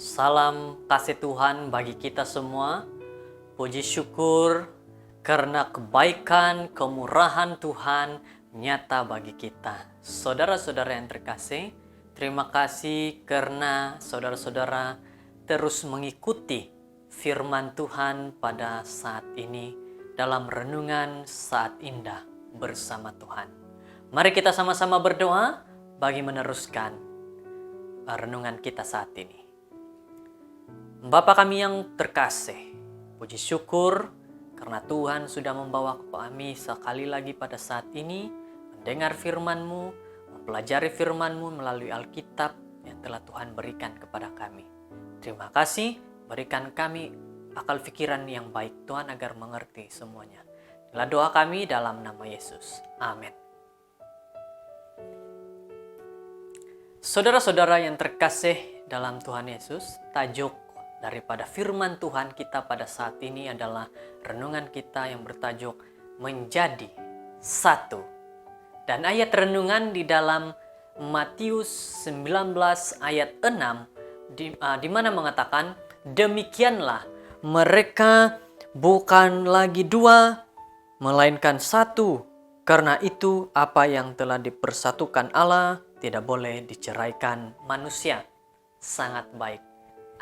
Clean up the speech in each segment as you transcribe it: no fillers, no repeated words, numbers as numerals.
Salam kasih Tuhan bagi kita semua. Puji syukur karena kebaikan, kemurahan Tuhan nyata bagi kita. Saudara-saudara yang terkasih, terima kasih karena saudara-saudara terus mengikuti firman Tuhan pada saat ini dalam renungan saat indah bersama Tuhan. Mari kita sama-sama berdoa bagi meneruskan renungan kita saat ini. Bapa kami yang terkasih, puji syukur karena Tuhan sudah membawa kami sekali lagi pada saat ini mendengar firman-Mu, mempelajari firman-Mu melalui Alkitab yang telah Tuhan berikan kepada kami. Terima kasih, berikan kami akal pikiran yang baik Tuhan agar mengerti semuanya. Inilah doa kami dalam nama Yesus. Amin. Saudara-saudara yang terkasih dalam Tuhan Yesus, tajuk daripada firman Tuhan kita pada saat ini adalah renungan kita yang bertajuk Menjadi Satu. Dan ayat renungan di dalam Matius 19 ayat 6 di mana mengatakan, demikianlah mereka bukan lagi dua, melainkan satu. Karena itu apa yang telah dipersatukan Allah tidak boleh diceraikan manusia. Sangat baik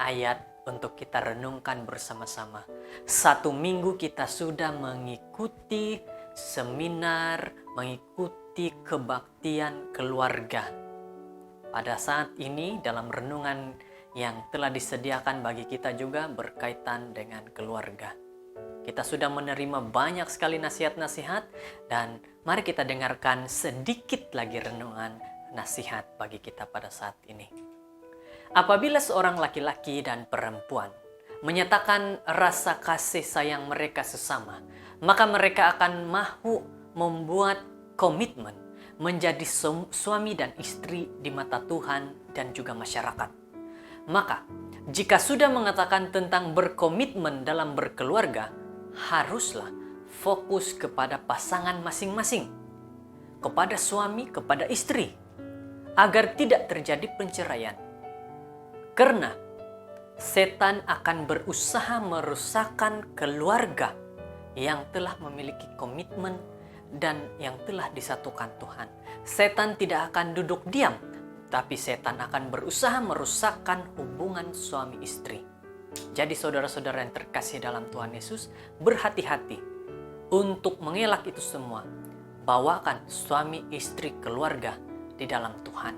ayat untuk kita renungkan bersama-sama. 1 minggu kita sudah mengikuti seminar, mengikuti kebaktian keluarga. Pada saat ini dalam renungan yang telah disediakan bagi kita juga berkaitan dengan keluarga. Kita sudah menerima banyak sekali nasihat-nasihat dan mari kita dengarkan sedikit lagi renungan nasihat bagi kita pada saat ini. Apabila seorang laki-laki dan perempuan menyatakan rasa kasih sayang mereka sesama, maka mereka akan mahu membuat komitmen menjadi suami dan istri di mata Tuhan dan juga masyarakat. Maka, jika sudah mengatakan tentang berkomitmen dalam berkeluarga, haruslah fokus kepada pasangan masing-masing, kepada suami, kepada istri, agar tidak terjadi perceraian. Karena setan akan berusaha merusakkan keluarga yang telah memiliki komitmen dan yang telah disatukan Tuhan. Setan tidak akan duduk diam, tapi setan akan berusaha merusakkan hubungan suami istri. Jadi saudara-saudara yang terkasih dalam Tuhan Yesus, berhati-hati untuk mengelak itu semua. Bawakan suami istri keluarga di dalam Tuhan.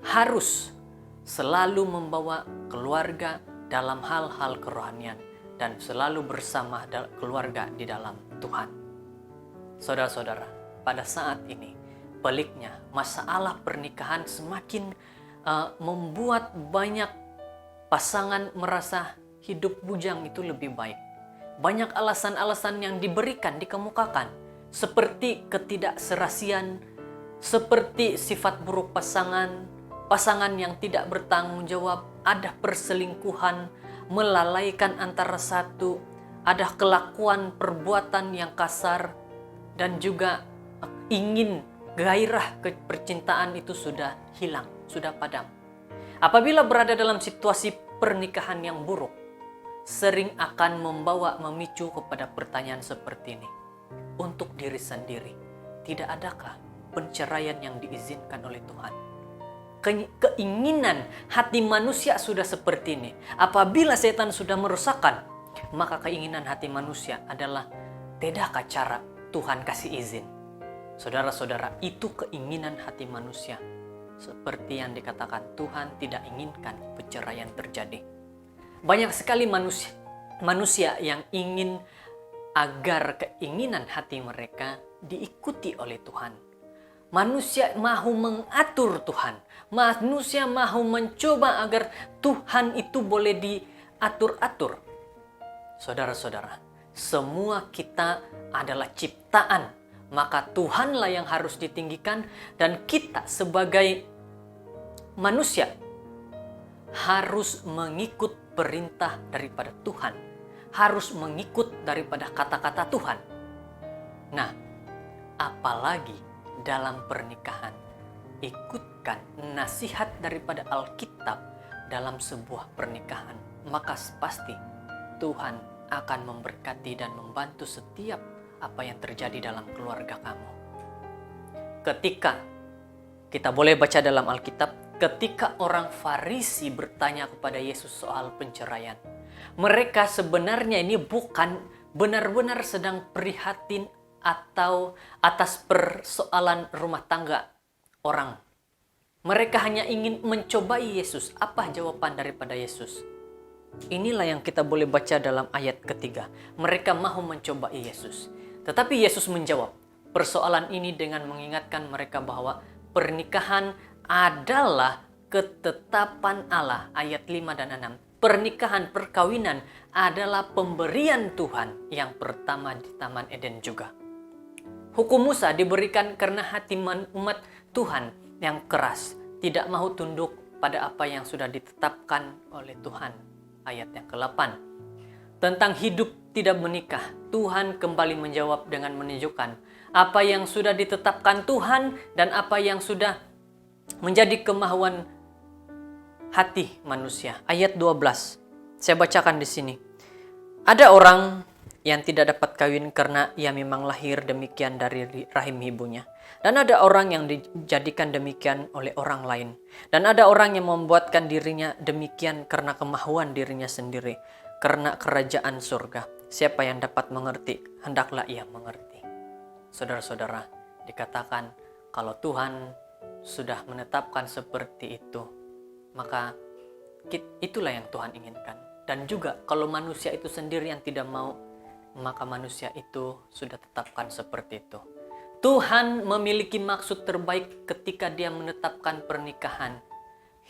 Harus selalu membawa keluarga dalam hal-hal kerohanian dan selalu bersama keluarga di dalam Tuhan. Saudara-saudara, pada saat ini peliknya masalah pernikahan semakin membuat banyak pasangan merasa hidup bujang itu lebih baik. Banyak alasan-alasan yang diberikan, dikemukakan, seperti ketidakserasian, seperti sifat buruk pasangan yang tidak bertanggung jawab, ada perselingkuhan, melalaikan antara satu, ada kelakuan perbuatan yang kasar, dan juga ingin gairah percintaan itu sudah hilang, sudah padam. Apabila berada dalam situasi pernikahan yang buruk, sering akan memicu kepada pertanyaan seperti ini. Untuk diri sendiri, tidak adakah perceraian yang diizinkan oleh Tuhan? Keinginan hati manusia sudah seperti ini. Apabila setan sudah merusakkan, maka keinginan hati manusia adalah tidakkah cara Tuhan kasih izin? Saudara-saudara, itu keinginan hati manusia. Seperti yang dikatakan, Tuhan tidak inginkan perceraian terjadi. Banyak sekali manusia yang ingin agar keinginan hati mereka diikuti oleh Tuhan. Manusia mahu mengatur Tuhan. Manusia mahu mencoba agar Tuhan itu boleh diatur-atur. Saudara-saudara, semua kita adalah ciptaan. Maka Tuhanlah yang harus ditinggikan dan kita sebagai manusia harus mengikut perintah daripada Tuhan. Harus mengikut daripada kata-kata Tuhan. Nah, apalagi dalam pernikahan, ikutkan nasihat daripada Alkitab dalam sebuah pernikahan, maka pasti Tuhan akan memberkati dan membantu setiap apa yang terjadi dalam keluarga kamu. Ketika kita boleh baca dalam Alkitab, ketika orang Farisi bertanya kepada Yesus soal penceraian, mereka sebenarnya ini bukan benar-benar sedang prihatin atau atas persoalan rumah tangga orang. Mereka hanya ingin mencobai Yesus. Apa jawaban daripada Yesus? Inilah yang kita boleh baca dalam ayat ketiga. Mereka mahu mencobai Yesus. Tetapi Yesus menjawab persoalan ini dengan mengingatkan mereka bahwa pernikahan adalah ketetapan Allah. Ayat 5 dan 6. Pernikahan, perkawinan adalah pemberian Tuhan yang pertama di Taman Eden juga. Hukum Musa diberikan karena hati umat Tuhan yang keras, tidak mau tunduk pada apa yang sudah ditetapkan oleh Tuhan. Ayat yang ke-8. Tentang hidup tidak menikah, Tuhan kembali menjawab dengan menunjukkan apa yang sudah ditetapkan Tuhan dan apa yang sudah menjadi kemauan hati manusia. Ayat 12. Saya bacakan di sini. Ada orang yang tidak dapat kawin karena ia memang lahir demikian dari rahim ibunya. Dan ada orang yang dijadikan demikian oleh orang lain. Dan ada orang yang membuatkan dirinya demikian karena kemahuan dirinya sendiri. Karena kerajaan surga. Siapa yang dapat mengerti, hendaklah ia mengerti. Saudara-saudara, dikatakan kalau Tuhan sudah menetapkan seperti itu, maka itulah yang Tuhan inginkan. Dan juga kalau manusia itu sendiri yang tidak mau, maka manusia itu sudah tetapkan seperti itu. Tuhan memiliki maksud terbaik ketika Dia menetapkan pernikahan,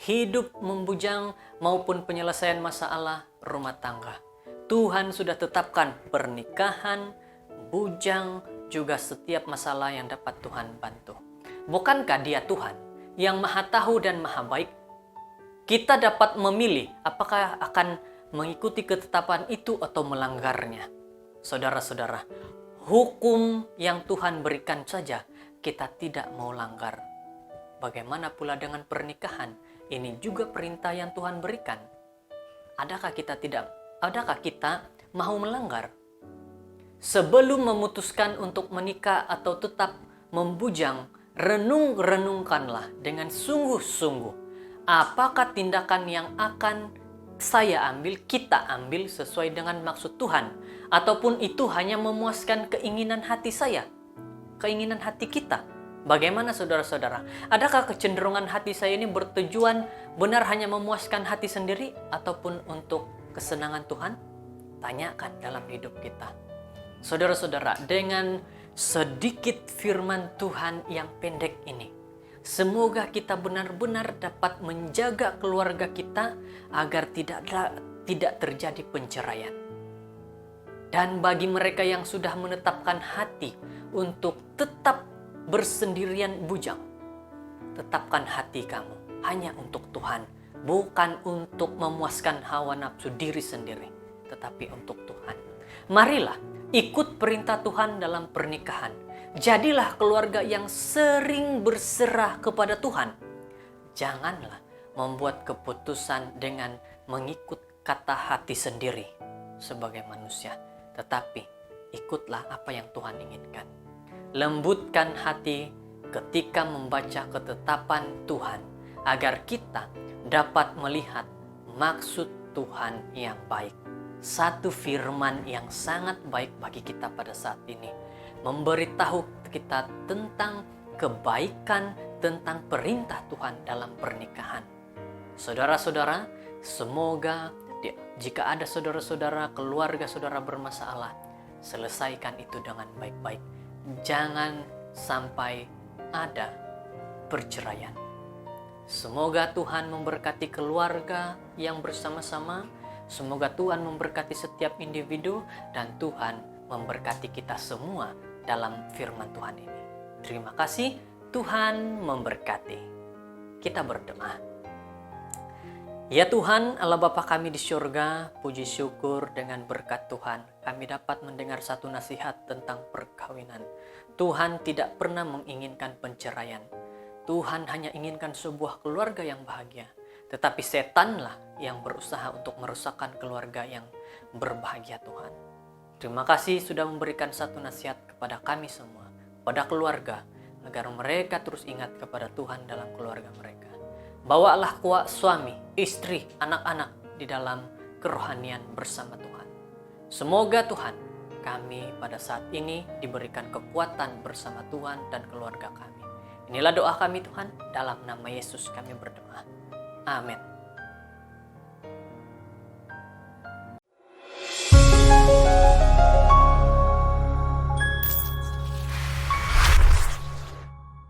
hidup membujang maupun penyelesaian masalah rumah tangga. Tuhan sudah tetapkan pernikahan, bujang, juga setiap masalah yang dapat Tuhan bantu. Bukankah Dia Tuhan yang Maha Tahu dan Maha Baik? Kita dapat memilih apakah akan mengikuti ketetapan itu atau melanggarnya. Saudara-saudara, hukum yang Tuhan berikan saja kita tidak mau langgar. Bagaimana pula dengan pernikahan? Ini juga perintah yang Tuhan berikan. Adakah kita mau melanggar? Sebelum memutuskan untuk menikah atau tetap membujang, renungkanlah dengan sungguh-sungguh. Apakah tindakan yang akan saya ambil, kita ambil sesuai dengan maksud Tuhan? Ataupun itu hanya memuaskan keinginan hati saya, keinginan hati kita? Bagaimana saudara-saudara? Adakah kecenderungan hati saya ini bertujuan benar hanya memuaskan hati sendiri ataupun untuk kesenangan Tuhan? Tanyakan dalam hidup kita. Saudara-saudara, dengan sedikit firman Tuhan yang pendek ini, semoga kita benar-benar dapat menjaga keluarga kita agar tidak terjadi penceraian. Dan bagi mereka yang sudah menetapkan hati untuk tetap bersendirian bujang, tetapkan hati kamu hanya untuk Tuhan, bukan untuk memuaskan hawa nafsu diri sendiri, tetapi untuk Tuhan. Marilah ikut perintah Tuhan dalam pernikahan. Jadilah keluarga yang sering berserah kepada Tuhan. Janganlah membuat keputusan dengan mengikut kata hati sendiri sebagai manusia, tetapi ikutlah apa yang Tuhan inginkan. Lembutkan hati ketika membaca ketetapan Tuhan, agar kita dapat melihat maksud Tuhan yang baik. Satu firman yang sangat baik bagi kita pada saat ini, memberitahu kita tentang kebaikan, tentang perintah Tuhan dalam pernikahan. Saudara-saudara, semoga jika ada saudara-saudara, keluarga saudara bermasalah, selesaikan itu dengan baik-baik. Jangan sampai ada perceraian. Semoga Tuhan memberkati keluarga yang bersama-sama. Semoga Tuhan memberkati setiap individu dan Tuhan memberkati kita semua dalam firman Tuhan ini. Terima kasih, Tuhan memberkati. Kita berdoa. Ya Tuhan, Allah Bapa kami di surga, puji syukur dengan berkat Tuhan, kami dapat mendengar satu nasihat tentang perkawinan. Tuhan tidak pernah menginginkan penceraian. Tuhan hanya inginkan sebuah keluarga yang bahagia. tetapi setanlah yang berusaha untuk merusakkan keluarga yang berbahagia Tuhan. Terima kasih sudah memberikan satu nasihat kepada kami semua, pada keluarga, agar mereka terus ingat kepada Tuhan dalam keluarga mereka. Bawalah suami, istri, anak-anak di dalam kerohanian bersama Tuhan. Semoga Tuhan, kami pada saat ini diberikan kekuatan bersama Tuhan dan keluarga kami. Inilah doa kami Tuhan, dalam nama Yesus kami berdoa. Amin.